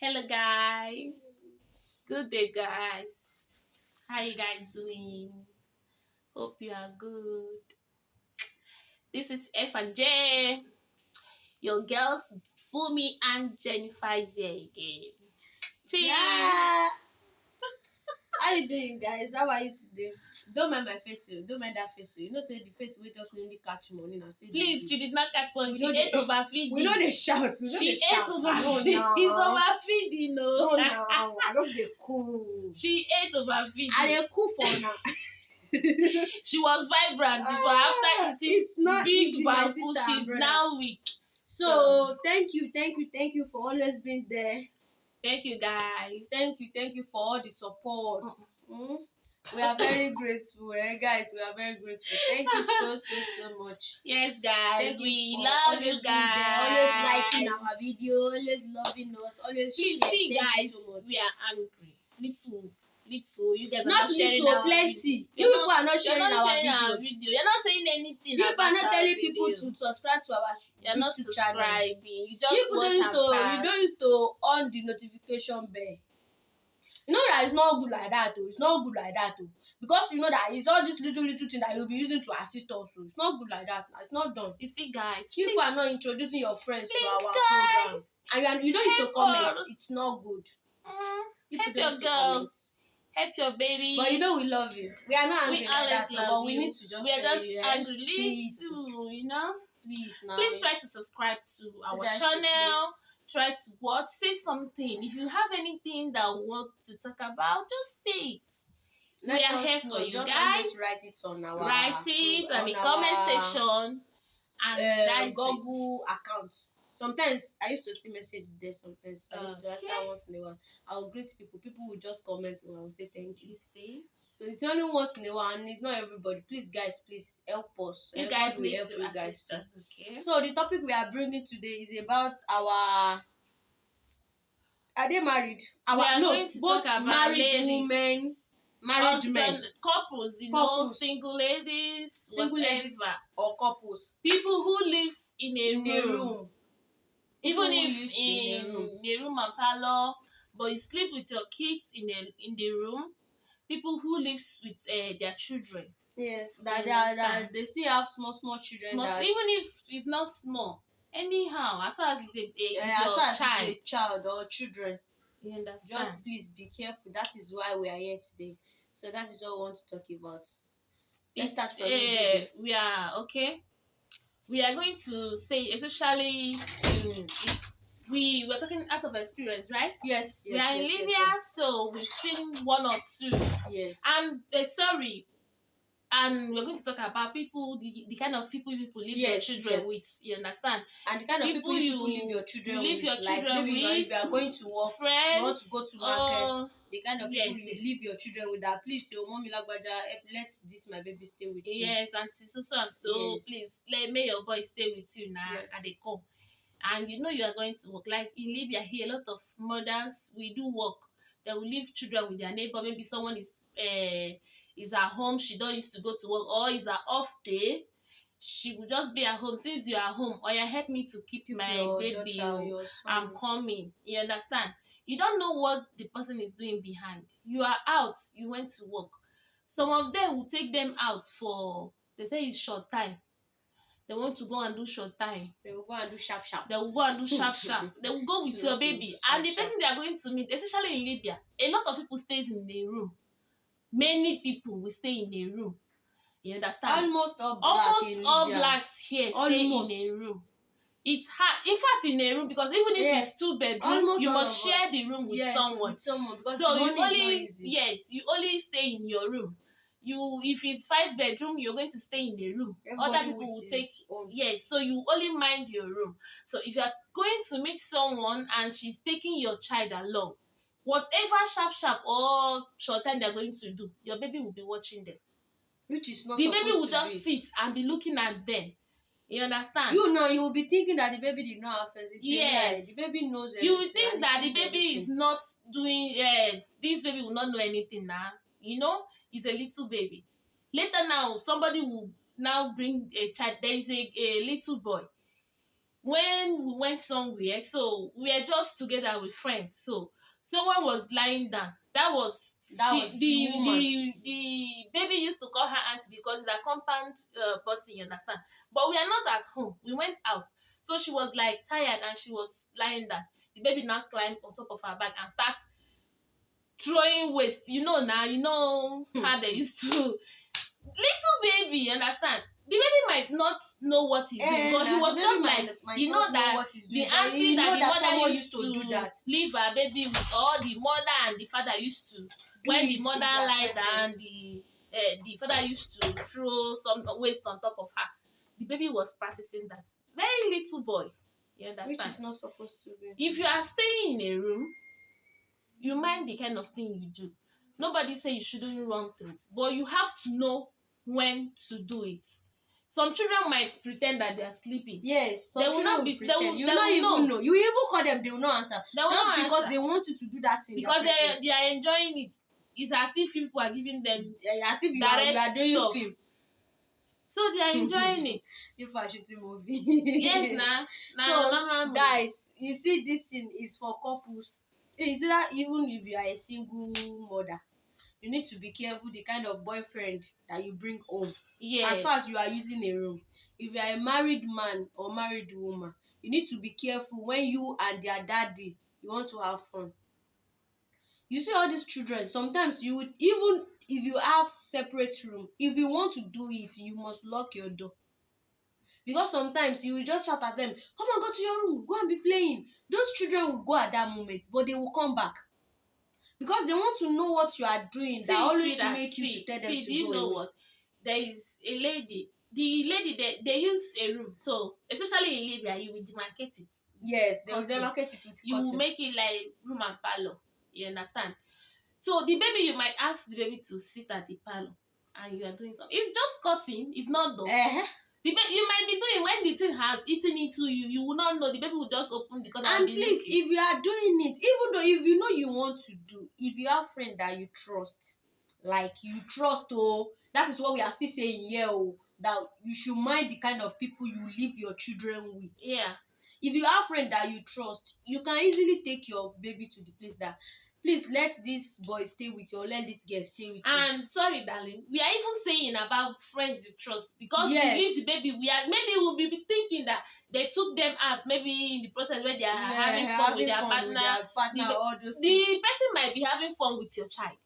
Hello guys. Good day guys. How you guys doing? Hope you are good. This is F and J. Your girls Fumi and Jennifer is here again. Cheers. Yeah. How you doing, guys? How are you today? Don't mind my face, don't mind that face. You know, say the face we just nearly catch money now. Please, she did not catch one. We She know ate the- overfeeding. We know they shout. She ate overfeeding. It's overfeeding, No, no. now I don't get cool. She ate overfeeding. I dey cool for now. She was vibrant before. After eating It's not big easy, my bamboo, sister and she's brothers. now weak. So thank you for always being there. Thank you guys. Thank you for all the support. We are very grateful, guys. We are very grateful. Thank you so much. Yes, guys. Thank you We for love always you being there, guys. always liking our video, always loving us, always Please share. see, Thank guys. you so much. We are angry. Little. You guys are Not not sharing little, our plenty. video. You people are not You're sharing not our sharing our videos. video. You're not saying anything. You people are about not our telling video. people to subscribe to our You're not YouTube channel. subscribing. You just People watch don't and used to, pass. you don't used to on the notification bell. You know that it's not good like that, though. It's not good like that, though. Because you know that it's all these little things that you'll be using to assist us. So it's not good like that. It's not done. You see, guys. People please, are not introducing your friends to please, our program. And you don't used to help comment. us. It's not good. People help don't your used to comment. girls. Help your baby. But you know we love you. We are not angry We like always that, love but you. we need to just We are tell just you, angry. please, Little, you know. please now. Please try to subscribe to our Guys, channel. please. Try to watch. Say something. If you have anything that you want to talk about, just say it. Let we are us here know. for you Just guys. always write it on our on the comment section. And that's Google account. Sometimes I used to see message there. Sometimes I used to answer once in a while. I will greet people. People will just comment and I will say thank you. You see? So it's only once in a while, and it's not everybody. Please, guys, please help us. You And guys God will need help to you guys assist too. us, okay? So the topic we are bringing today is about our. Are they married? We are going to both talk about married ladies, women, married men, couples, Couples. single ladies, single whatever. ladies or couples People who lives in a in a room. room. Even People who if lives in a room and parlor, but you sleep with your kids in the room. People who lives with their children. Yes, You that they still have small children. Even if it's not small, anyhow, as far as it's your child, it's a child or children. you understand? Just please be careful. That is why we are here today. So that is what we want to talk about. Let's start from you, we are okay. We are going to say, especially we were talking out of experience, right? Yes. We are in Libya, so we've seen one or two. Yes. And and we're going to talk about people, the kind of people leave your children with. You understand? And the kind of people you leave your children with. Like maybe if you are going to work, friends, you want to go to market. The kind of people you leave your children with, that please, your mommy lagbaja, let this my baby stay with you. Yes, auntie so and so, please may your boy stay with you now. And they come. And you know you are going to work. Like in Libya here, a lot of mothers, we do work. They will leave children with their neighbor. Maybe someone is at home, she don't used to go to work, or is an off day. She will just be at home. Since you are home, or you help me to keep my baby. I'm coming. You understand? You don't know what the person is doing behind. You are out. You went to work. Some of them will take them out for, they say it's short time. They want to go and do short time. They will go and do sharp. They will go and do sharp. They will go with your baby. And the person they are going to meet, especially in Libya, a lot of people stays in a room. Many people will stay in a room. You understand? Almost all blacks here stay in a room. It's hard. In fact, in a room, because even if it's 2-bedroom, you must share the room with someone. Because so you only stay in your room. If it's 5-bedroom, you're going to stay in the room. Other people will take so you only mind your room. So if you're going to meet someone and she's taking your child along, whatever sharp or short time they're going to do, your baby will be watching them. Which is not the baby will just sit and be looking at them. You understand? You will be thinking that the baby did not have sense. Yes. The baby knows everything. You will think that the baby is not doing, this baby will not know anything now. You know, it's a little baby. Later now, somebody will now bring a child. There is a little boy. when we went somewhere, so we were just together with friends. So someone was lying down. That was the woman. The baby used to call her auntie because it's a compound person, you understand. But we are not at home. We went out. So she was like tired and she was lying down. The baby now climbed on top of her back and start throwing waste. You know now, you know how they used to. Little baby, you understand? The baby might not know what he's doing, but he was just like, you know that the auntie that the mother used to do that. leave her baby with, or the mother and the father used to, when the mother lied and the father used to throw some waste on top of her. The baby was practicing that. Very little boy, you understand? Which is not supposed to be. If you are staying in a room, you mind the kind of thing you do. Nobody say you shouldn't run things, but you have to know when to do it. Some children might pretend that they are sleeping. Yes, some they will not be. Pretend. You will not even know. You even call them, they will not answer. They will just not because answer. They want you to do that thing. Because they are enjoying it. It's as if people are giving them as if you are doing stuff. Film. So they are enjoying it. If I shooting movie. Yes, so guys, you see, this thing is for couples. Is that even if you are a single mother, you need to be careful the kind of boyfriend that you bring home. Yes. As far as you are using a room. If you are a married man or married woman, you need to be careful when you and their daddy, you want to have fun. You see all these children, sometimes you would, even if you have separate room, if you want to do it, you must lock your door. Because sometimes you will just shout at them, come on, go to your room, go and be playing. Those children will go at that moment, but they will come back. Because they want to know what you are doing. They always make you to tell them to go. Do you know what? There is a lady. The lady, they use a room. So, especially in Libya, you will demarcate it. Yes, they will demarcate it with you will make it like room and parlor. You understand? So, the baby, you might ask the baby to sit at the parlor. And you are doing something. It's just cutting. It's not done. You might be doing when the thing has eaten into you. You will not know. The baby will just open the corner and be please, looking. If you are doing it, even though if you know you want to do, if you have friends that you trust, that is what we are still saying here, that you should mind the kind of people you leave your children with. Yeah. If you have friends that you trust, you can easily take your baby to the place that, please let this boy stay with you or let this girl stay with you. And sorry, darling, we are even saying about friends you trust, because you leave the baby. Maybe we'll be thinking that they took them out, maybe in the process where they are having fun with their partner. All those the person might be having fun with your child.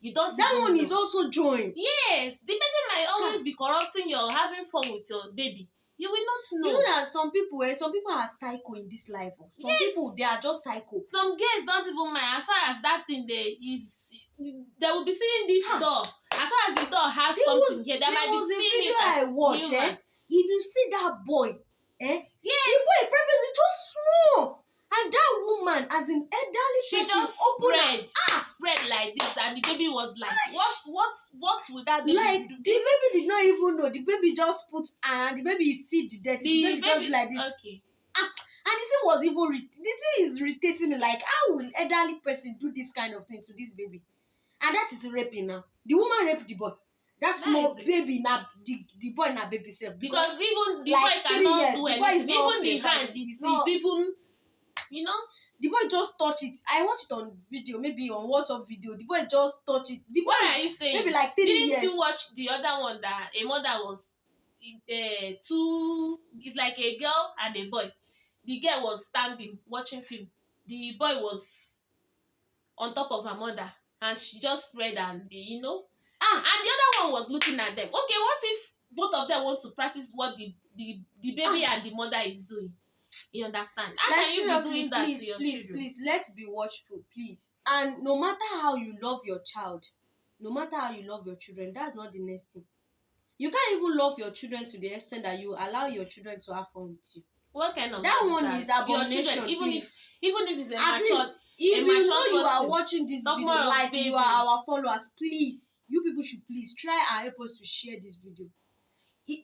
You don't. That one is also joy. Yes, the person might always be corrupting your having fun with your baby. You will not know. You know that some people are psycho in this life. Some people, they are just psycho. Some girls don't even mind. As far as that thing they will be seeing this door. As far as the door has something here, they might be seeing it as human. If you see that boy, yes. The boy perfectly just small. And that woman, as in elderly, she just spread like this, and the baby was like, what would that baby do? The baby did not even know. The baby just put, and the baby see the dirty. The baby just like this. Okay. And the thing was even, the thing is irritating me. Like, how will elderly person do this kind of thing to this baby? And that is raping now. The woman raped the boy. That small baby, now the boy na baby self. Because even the boy cannot do anything. Even the hand, it's even. You know, the boy just touch it. I watched it on video, maybe on WhatsApp video. The boy just touch it. The boy, what are you saying? Maybe like 3 years. Didn't you watch the other one that a mother was it's like a girl and a boy. The girl was standing watching film. The boy was on top of her mother, and she just spread and and the other one was looking at them. Okay, what if both of them want to practice what the baby and the mother is doing? You understand? How can you be doing that to your children? Please, let's be watchful, please. And no matter how you love your child, no matter how you love your children, that's not the next thing. You can't even love your children to the extent that you allow your children to have fun with you. What kind of that one is abomination? Your children, even if it's a matured, if you know you are person, watching this video, like you are our followers, please, you people should please try and help us to share this video.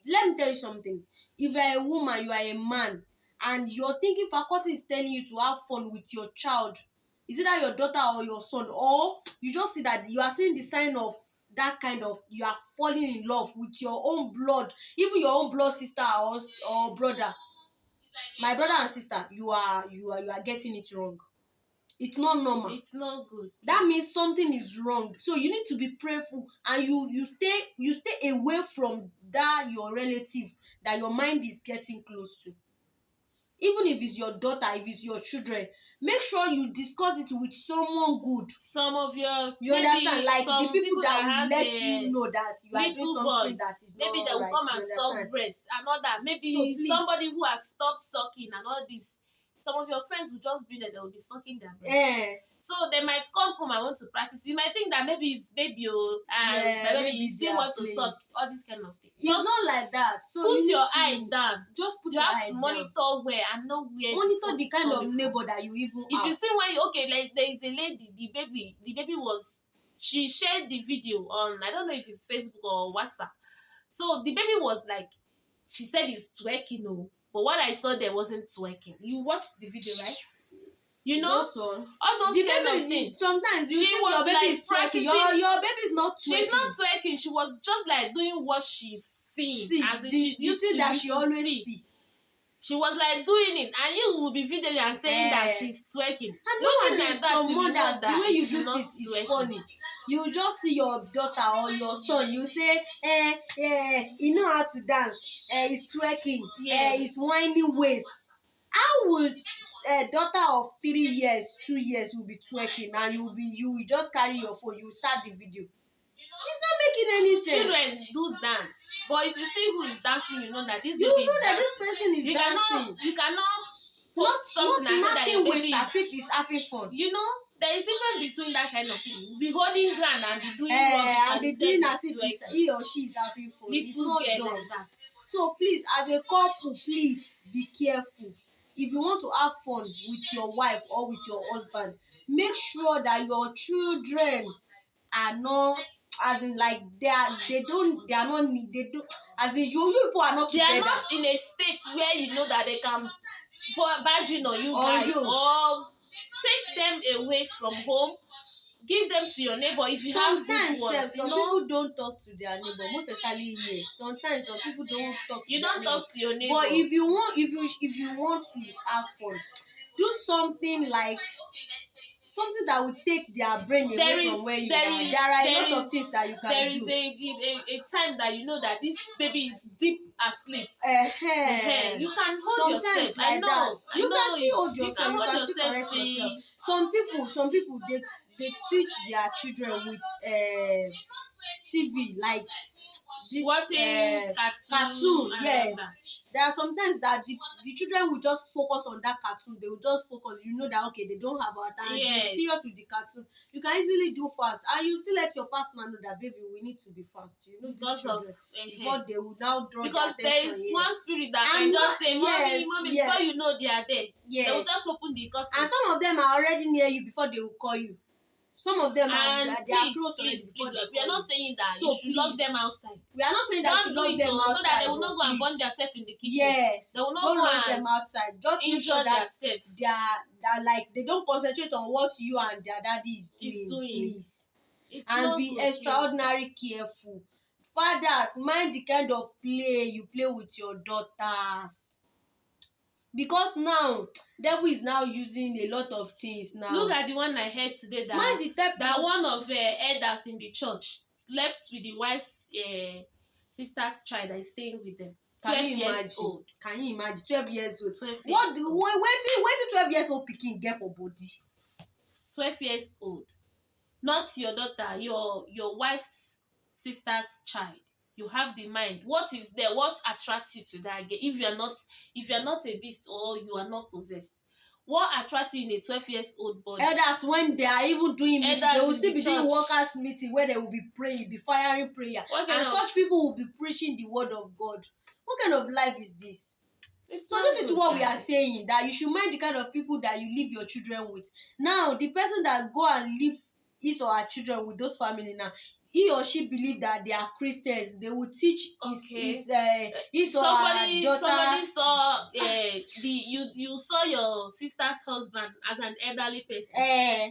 Let me tell you something. If you are a woman, you are a man, and you're thinking faculty is telling you to have fun with your child, is it that your daughter or your son, or you just see that you are seeing the sign of that kind of, you are falling in love with your own blood, even your own blood sister or brother. my brother and sister, you are getting it wrong. It's not normal. It's not good. That means something is wrong. So you need to be prayerful, and you stay away from that your relative that your mind is getting close to. Even if it's your daughter, if it's your children, make sure you discuss it with someone good. Some of your You understand, like the people that will have let you know that you are doing something that is not maybe they will right, come and suck breast and all that. Maybe So somebody who has stopped sucking and all this. Some of your friends will just be there, they will be sucking their breast. So they might come home and want to practice. You might think that maybe it's baby and maybe you still want to suck, all this kind of thing. It's not like that. So put your eye down. Just put you your have eye to down. Monitor where and know where. Monitor the kind of neighbor that you even if have. you see when you like there is a lady, the baby was, she shared the video on, I don't know if it's Facebook or WhatsApp. So the baby was like, she said it's twerking, but what I saw there wasn't twerking. You watched the video, right? You know, all those the kind baby, of things. Sometimes you think your baby is twerking. Your baby is not twerking. She's not twerking. She was just like doing what she's seeing. You see that she always see. She was like doing it, and you will be videoing and saying that she's twerking. And nowadays, some mothers, the way you do this is funny. You just see your daughter or your son, you say, you know how to dance, it's twerking, it's whining waist. How would a daughter of 3 years, 2 years will be twerking, and you will just carry your phone, you start the video? It's not making any sense. Children do dance, but if you see who is dancing, you know that this baby is that this person is dancing. You cannot post something and say that your baby is having fun. You know, there is difference between that kind of thing. Be holding ground and be doing rubbish and be doing as if he or she is having fun. It's not done. Like that. So please, as a couple, please be careful. If you want to have fun with your wife or with your husband, make sure that your children are not, as in like they don't as in you people are not together. They are not in a state where you know that they can barge in on you guys or take them away from home. Give them to your neighbor if you have good ones. Some people don't talk to their neighbor, most especially here. Sometimes some people don't talk. You don't talk to your neighbor. But if you want to have fun, do something like something that will take their brain away from where you are. There are a lot of things that you can do. There is a time that you know that this baby is deep asleep. You can hold yourself. Like I know. You can still hold yourself. You can still correct yourself. Some people they teach their children with TV, like this watching cartoon. Yes. There are sometimes that the children will just focus on that cartoon. They will just focus. You know that okay, they don't have our time. Yes. Be serious with the cartoon. You can easily do fast, and you still let your partner know that baby, we need to be fast. You know, because before they will now draw because there is one spirit that can just say, "Mommy, before you know they are there." Yes. They will just open the curtain. And some of them are already near you before they will call you. Some of them are close already before they call you. We are not saying that you should lock them outside. We are not saying that you should lock them outside. So that they will not go and burn themselves in the kitchen. Yes. They will not go lock them outside. Just make sure that themselves. Like they don't concentrate on what you and their daddy is doing. Please. And be extraordinarily careful. Fathers, mind the kind of play you play with your daughters. Because now, devil is now using a lot of things now. Look at the one I heard today that one of the elders in the church slept with the wife's sister's child that is staying with them. 12 years old. Can you imagine? 12 years old. 12 years what old. Wait till 12 years old pikin get for body? 12 years old. Not your daughter, your wife's sister's child. You have the mind. What is there? What attracts you to that girl? If you're not a beast or you are not possessed, what attracts you in a 12 years old body? Elders, when they are even doing meeting, they will still be doing workers meeting where they will be praying, be firing prayer, and such people will be preaching the word of God. What kind of life is this? So this is what we are saying, that you should mind the kind of people that you leave your children with. Now, the person that go and leave his or her children with those family now, he or she believe that they are Christians, they will teach his or her daughter. Somebody saw you saw your sister's husband as an elderly person.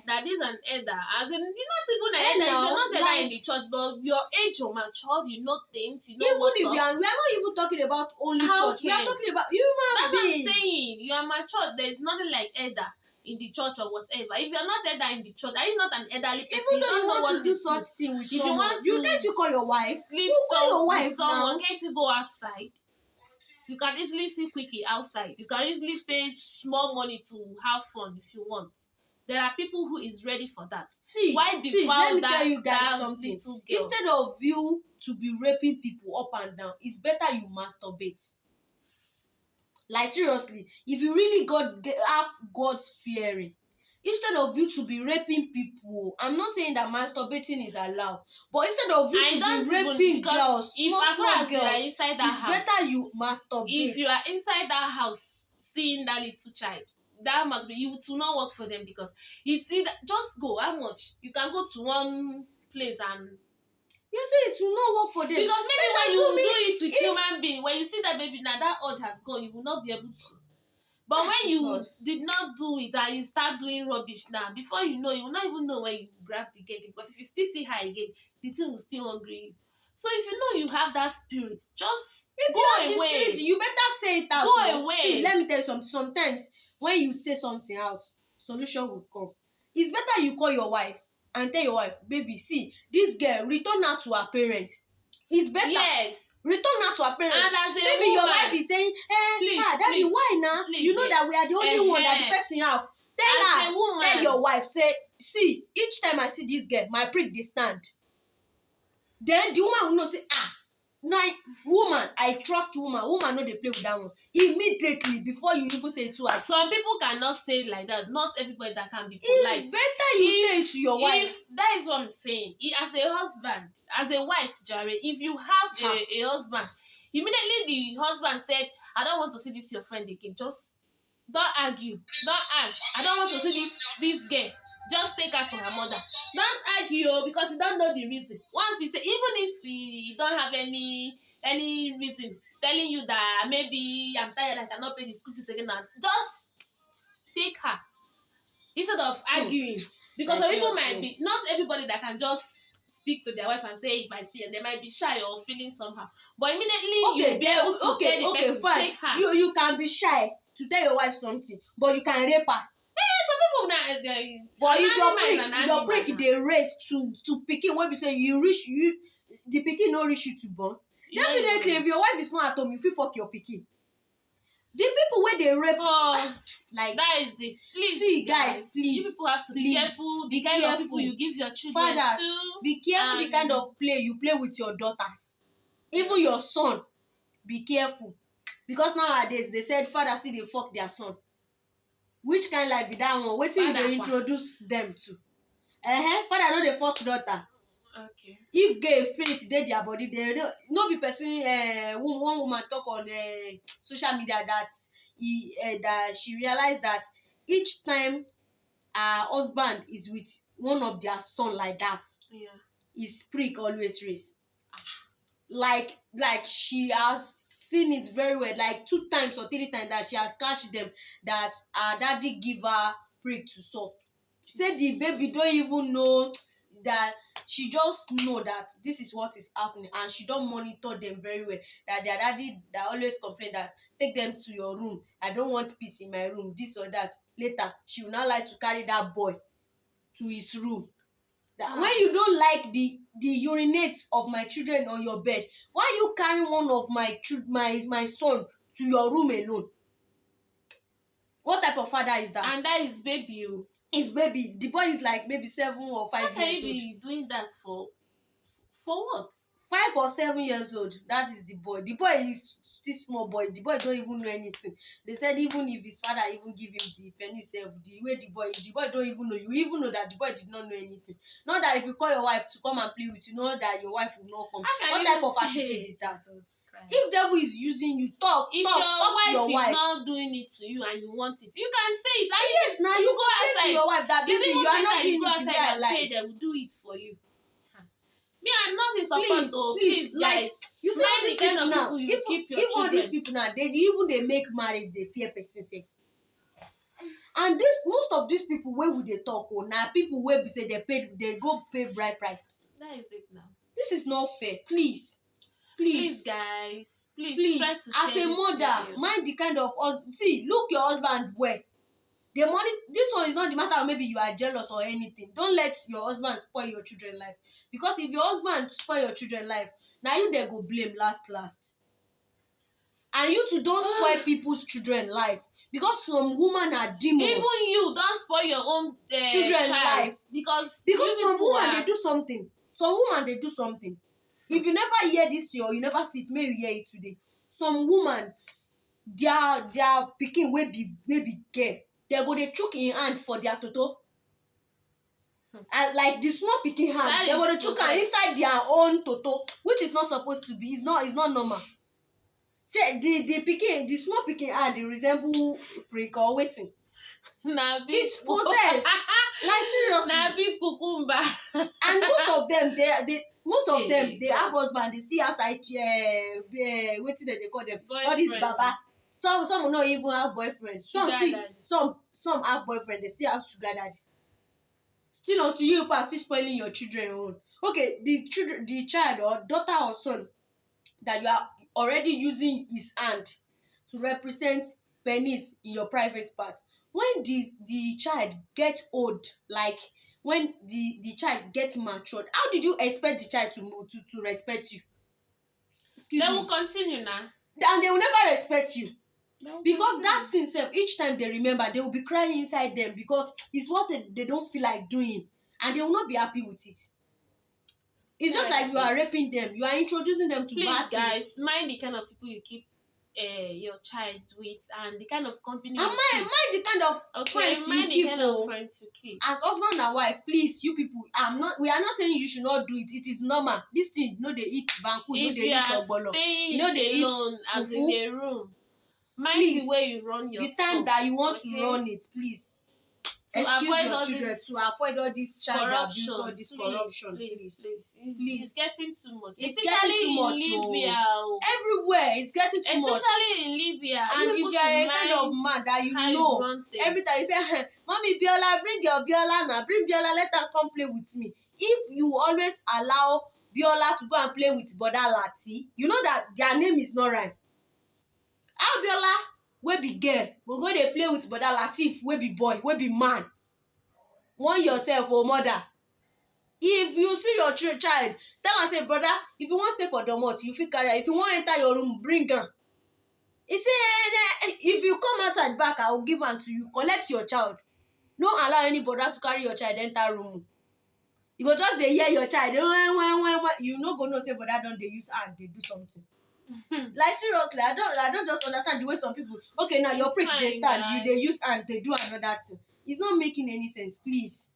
That is an elder, as in you're not even an elder. If you're not elder in the church, but your age or mature, you know things, you know even what's if up. we are not even talking about only church. We are talking about human That's being. what I'm saying. You are mature. There's nothing like elder in the church or whatever. If you're not elder in the church, are you not an elderly person? Even though you don't know want what to do such thing with if someone, you need to call your wife. Sleep your wife with someone, now. can't you go outside? You can easily see quickie outside. You can easily pay small money to have fun if you want. There are people who is ready for that. Why let me tell you guys something. Little girl? Instead of you to be raping people up and down, it's better you masturbate. Like seriously, if you really have God's fearing, instead of you to be raping people, I'm not saying that masturbating is allowed, but instead of you to be raping girls, small girls, it's better you masturbate. If you are inside that house seeing that little child, that must be, you to not work for them, because it's either just go. How much you can go to one place and you say it will not work for them, because maybe when you do it with human being, when you see that baby now, that urge has gone, you will not be able to. But when you did not do it and you start doing rubbish now, before you know, you will not even know when you grab the girl, because if you still see her again, the thing will still hungry you. So if you know you have that spirit, just if go you have away. The spirit, you better say it out. Go away. See, let me tell you something. Sometimes when you say something out, solution will come. It's better you call your wife and tell your wife, baby, see, this girl, return her to her parents. It's better. Yes. Return her to her parents. And as a maybe woman, your wife is saying, daddy, why now? You know that we are the only one that the person have. Tell your wife, say, see, each time I see this girl, my prick they stand. Then the woman will not say, now, woman, I trust woman. Woman know they play with that one. Immediately, before you even say it to her. Some people cannot say it like that. Not everybody that can be polite. It's better you say it to your wife. If that is what I'm saying. As a husband, as a wife, Jared, if you have a husband, immediately the husband said, I don't want to see this your friend again. Just don't argue. Don't ask. I don't want to see this girl. Just take her to her mother. Don't argue, because you don't know the reason. Once he say, even if he don't have any reason telling you that maybe I'm tired, I cannot pay the school fees again, just take her instead of arguing. Because some people might be, not everybody that can just speak to their wife and say, if I see, and they might be shy or feeling somehow. But immediately you'll be able to tell the person, fine. Take her. You can be shy to tell your wife something, but you can rape her. Some people now, but if your break they race to pikin, when we say you reach the pikin no reach you to born. Definitely, if your wife is not at home, you feel fuck your pikin. The people where they rape, like that is it. Please, see, guys, please, you people have to be careful. The kind of people you give your children fathers, to. Be careful the kind of play you play with your daughters, even your son. Be careful, because nowadays they said fathers see they fuck their son. Which kind life be that one? Wait till they introduce them to. Father no dey fuck daughter. Okay. If gay spirit dey their body, they no be person. One woman talk on social media that that she realized that each time her husband is with one of their son like that, his prick always raise. Like she has seen it very well, like 2 times or 3 times that she has catched them that her daddy give her prick to suck. She said the baby don't even know that, she just know that this is what is happening, and she don't monitor them very well. That their daddy that always complain that take them to your room, I don't want peace in my room, this or that. Later she will not like to carry that boy to his room. That when you don't like the urinate of my children on your bed, why you carry one of my son to your room alone? What type of father is that? And that is baby. It's baby. The boy is like maybe 7 or 5 years old. How can you be doing that for what? 5 or 7 years old. That is the boy. The boy is still small boy. The boy don't even know anything. They said even if his father even give him the penny self, the way the boy don't even know. You even know that the boy did not know anything. Not that if you call your wife to come and play with you, know that your wife will not come. What type of attitude is that? If devil is using you, talk to your wife. Is not doing it to you and you want it, you can say it. Yes, now you go outside to your wife that baby, you are not doing it the way I like. They will do it for you. Me, I'm not in support. Please, like, guys. you see all Mind these the kind people of now. people you keep your If all these children. people now, they make marriage, they fear person safe. And this most of these people where we they talk now people where we say they go pay bride price. That is it now. This is not fair. Please, Guys, please try to as share a this mother, video. mind the kind of see, look your husband well. The money, this one is not the matter of maybe you are jealous or anything. Don't let your husband spoil your children's life. Because if your husband spoil your children's life, now you they go blame last. And you too don't spoil people's children's life. Because some women are demons. Even you don't spoil your own children's child life. because some women they do something. Some women they do something. If you never hear this or you never see it, may you hear it today. Some woman, their pikin will be gay. They go they chook in hand for their toto. And like the small pikin hand, they go they chook her inside their own toto, which is not supposed to be. It's not normal. Say the small pikin hand they resemble prick or waiting. It's possessed. Like seriously. Na big cucumber. And most of them they have husband, they see outside waiting that they call them boyfriend. All these baba. Some will not even have boyfriend. Some have boyfriend, they still have sugar daddy. Still until you are still spoiling your children own. Okay, the child or daughter or son that you are already using his hand to represent penis in your private part. When the child get old, like when the child gets matured, how did you expect the child to respect you? They will continue now. And they will never respect you. Because that thing self, each time they remember, they will be crying inside them because it's what they don't feel like doing. And they will not be happy with it. It's just like you are raping them. You are introducing them to bad things. Please, guys, mind the kind of people you keep your child with and the kind of company and mind the kind of friends you keep. As husband and wife, please, you people, we are not saying you should not do it. It is normal. This thing, they eat banku, they eat ogbolo. They eat alone as in a room. Mind the way you run your the time that you want to run it, please. To avoid all this child abuse, all this corruption. Please. It's getting too much. Especially in Libya. Everywhere, it's getting too much. Especially in Libya. And if you are a kind of man that you know, every time you say, Mommy Biola, bring your Biola now. Bring Biola, let her come play with me. If you always allow Biola to go and play with Boda Lati, you know that their name is not right. How Biola wey be girl go go dey play with Boda Latif wey be boy, wey be man? Warn yourself, mother. If you see your child, tell am say, brother, if you wan stay for domot, you fit carry am. If you wan enter your room, bring am. He say, if you come outside back, I will give am to you. Collect your child. No allow any brother to carry your child enter room. You go just dey hear your child. You no go know say brother don dey use hand dey do something. Like seriously, I don't just understand the way some people. Okay, now your prick they stand, you they use and they do another thing. It's not making any sense. Please,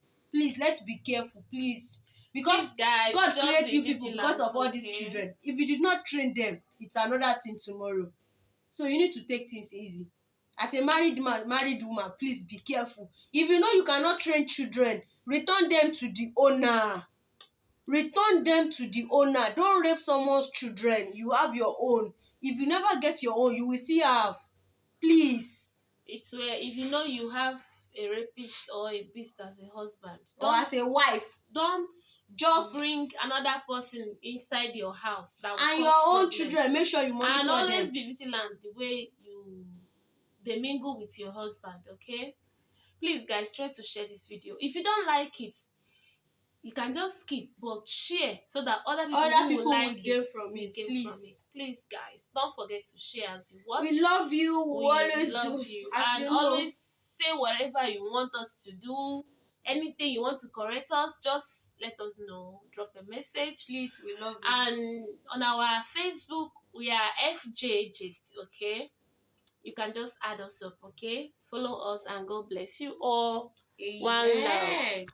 let's be careful, please, because guys, God created you people because of all these children. If you did not train them, it's another thing tomorrow. So you need to take things easy. As a married man, married woman, please be careful. If you know you cannot train children, return them to the owner. Return them to the owner. Don't rape someone's children. You have your own. If you never get your own, you will still have. Please. It's where if you know you have a rapist or a beast as a husband or as a wife, don't just bring another person inside your house. And your own children, make sure you monitor them. And always be vigilant the way they mingle with your husband, okay? Please, guys, try to share this video. If you don't like it, you can just skip, but share so that other people will like gain from it. Please, guys, don't forget to share as you watch. We love you. We always love you. And always say whatever you want us to do. Anything you want to correct us, just let us know. Drop a message. Please, we love you. And on our Facebook, we are FJ Gist, okay? You can just add us up, okay? Follow us and God bless you all. Amen. One love.